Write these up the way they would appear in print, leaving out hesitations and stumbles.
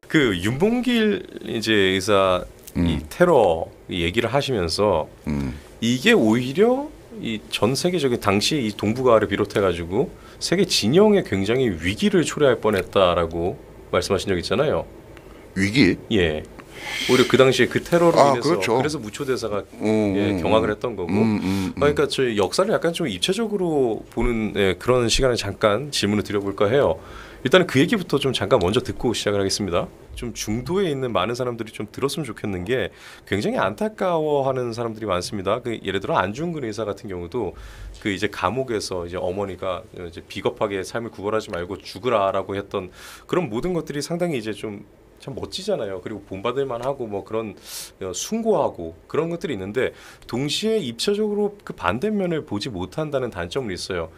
그 윤봉길 이제 의사 이 테러 이 얘기를 하시면서 이게 오히려 이 전 세계적인 당시 이 동북아를 비롯해 가지고 세계 진영에 굉장히 위기를 초래할 뻔했다라고 말씀하신 적 있잖아요. 위기? 예. 오히려 그 당시에 그 테러로 인해서 그렇죠. 그래서 무초 대사가 예, 경악을 했던 거고. 그러니까 저희 역사를 약간 좀 입체적으로 보는 예, 그런 시간에 잠깐 질문을 드려볼까 해요. 일단은 그 얘기부터 좀 잠깐 먼저 듣고 시작을 하겠습니다. 좀 중도에 있는 많은 사람들이 좀 들었으면 좋겠는 게 굉장히 안타까워하는 사람들이 많습니다. 그 예를 들어 안중근 의사 같은 경우도 그 이제 감옥에서 이제 어머니가 이제 비겁하게 삶을 구걸하지 말고 죽으라라고 했던 그런 모든 것들이 상당히 이제 좀 참 멋지잖아요. 그리고 본받을 만하고 뭐 그런 숭고하고 그런 것들이 있는데 동시에 입체적으로 그 반대면을 보지 못한다는 단점은 있어요.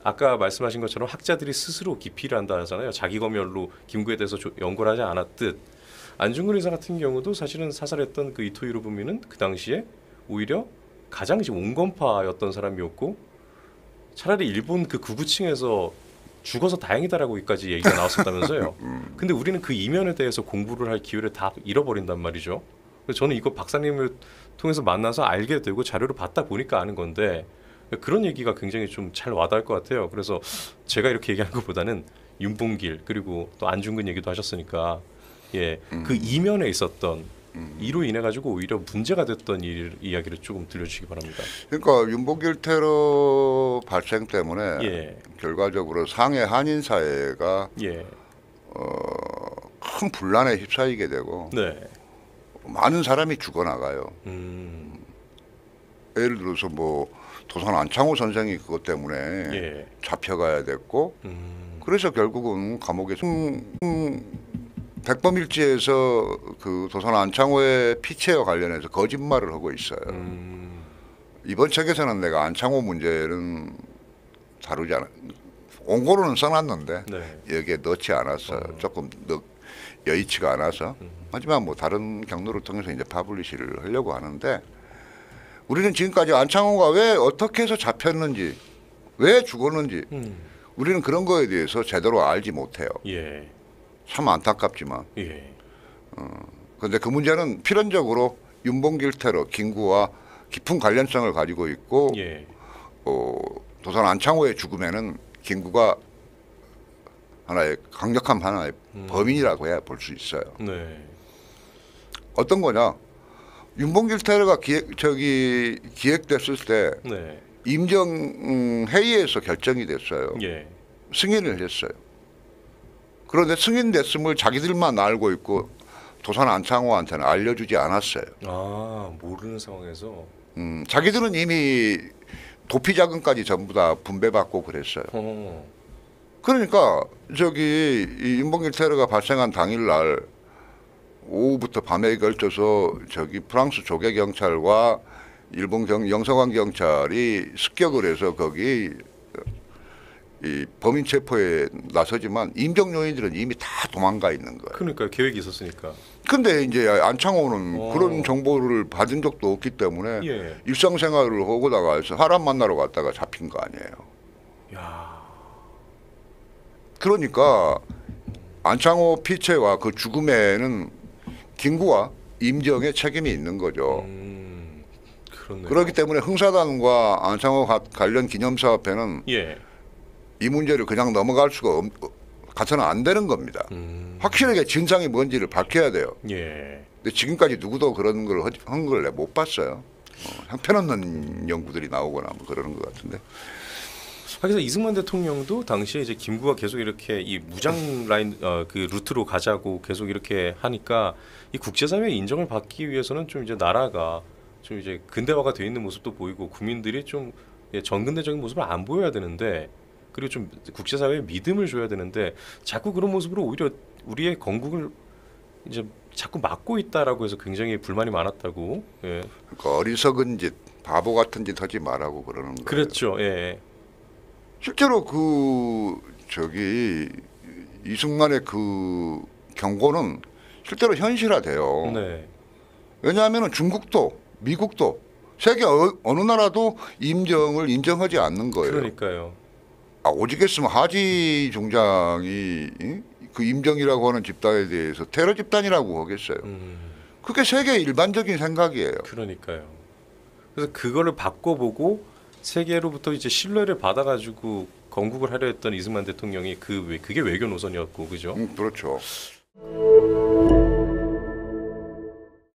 아까 말씀하신 것처럼 학자들이 스스로 기피를 한다 하잖아요. 자기 검열로 김구에 대해서 연구를 하지 않았듯 안중근 의사 같은 경우도 사실은 사살했던 그 이토 히로부미는 그 당시에 오히려 가장 이제 온건파였던 사람이었고 차라리 일본 그 구구층에서 죽어서 다행이다라고까지 얘기가 나왔었다면서요. 근데 우리는 그 이면에 대해서 공부를 할 기회를 다 잃어버린단 말이죠. 그래서 저는 이거 박사님을 통해서 만나서 알게 되고 자료를 받다 보니까 아는 건데 그런 얘기가 굉장히 좀 잘 와닿을 것 같아요. 그래서 제가 이렇게 얘기하는 것보다는 윤봉길 그리고 또 안중근 얘기도 하셨으니까 예, 그 이면에 있었던 이로 인해 가지고 오히려 문제가 됐던 이야기를 조금 들려주시기 바랍니다. 그러니까 윤봉길 테러 발생 때문에 예. 결과적으로 상해 한인 사회가 예. 큰 분란에 휩싸이게 되고 네. 많은 사람이 죽어나가요. 예를 들어서 뭐 도산 안창호 선생이 그것 때문에 예. 잡혀가야 됐고 그래서 결국은 감옥에 백범일지에서 그 도산 안창호의 피체와 관련해서 거짓말을 하고 있어요. 이번 책에서는 내가 안창호 문제는 다루지 않아. 원고로는 써놨는데 네. 여기에 넣지 않았어요. 조금 여의치가 않아서. 하지만 뭐 다른 경로를 통해서 이제 파블리시를 하려고 하는데 우리는 지금까지 안창호가 왜 어떻게 해서 잡혔는지 왜 죽었는지 우리는 그런 거에 대해서 제대로 알지 못해요. 예. 참 안타깝지만. 예. 그런데 그 문제는 필연적으로 윤봉길 테러, 김구와 깊은 관련성을 가지고 있고 예. 도산 안창호의 죽음에는 김구가 강력한 하나의 범인이라고 해야 볼 수 있어요. 네. 어떤 거냐? 윤봉길 테러가 기획됐을 때 네. 임정 회의에서 결정이 됐어요. 예. 승인을 했어요. 그런데 승인됐음을 자기들만 알고 있고 도산 안창호한테는 알려주지 않았어요. 아, 모르는 상황에서. 자기들은 이미 도피 자금까지 전부 다 분배받고 그랬어요. 그러니까 이 윤봉길 테러가 발생한 당일날 오후부터 밤에 걸쳐서 프랑스 조계 경찰과 일본 영서관 경찰이 습격을 해서 거기 이 범인 체포에 나서지만 임정 요인들은 이미 다 도망가 있는 거예요. 그러니까 계획이 있었으니까. 근데 이제 안창호는 그런 정보를 받은 적도 없기 때문에 예. 일상생활을 하고다가 사람 만나러 갔다가 잡힌 거 아니에요. 야. 그러니까 안창호 피체와 그 죽음에는 김구와 임정의 책임이 있는 거죠. 그렇네요. 그렇기 때문에 흥사단과 안창호 관련 기념사업회는 예. 이 문제를 그냥 넘어갈 수가 가서는 안 되는 겁니다. 확실하게 진상이 뭔지를 밝혀야 돼요. 예. 근데 지금까지 누구도 그런 걸 한 걸 못 봤어요. 형편없는 연구들이 나오거나 뭐 그러는 것 같은데. 그래서 이승만 대통령도 당시에 이제 김구가 계속 이렇게 이 무장 라인 그 루트로 가자고 계속 이렇게 하니까 이 국제사회의 인정을 받기 위해서는 좀 이제 나라가 좀 이제 근대화가 돼 있는 모습도 보이고 국민들이 좀 전근대적인 모습을 안 보여야 되는데 그리고 좀 국제사회에 믿음을 줘야 되는데 자꾸 그런 모습으로 오히려 우리의 건국을 이제 자꾸 막고 있다라고 해서 굉장히 불만이 많았다고. 예. 그러니까 어리석은 짓, 바보 같은 짓 하지 말라고 그러는 거예요. 그렇죠. 예. 실제로 이승만의 그 경고는 실제로 현실화돼요. 네. 왜냐하면 중국도 미국도 세계 어느 나라도 임정을 인정하지 않는 거예요. 그러니까요. 오직했으면 하지 중장이 그 임정이라고 하는 집단에 대해서 테러 집단이라고 하겠어요. 그게 세계의 일반적인 생각이에요. 그러니까요. 그래서 그거를 바꿔보고 세계로부터 이제 신뢰를 받아가지고 건국을 하려 했던 이승만 대통령이 그게 외교 노선이었고, 그죠? 그렇죠.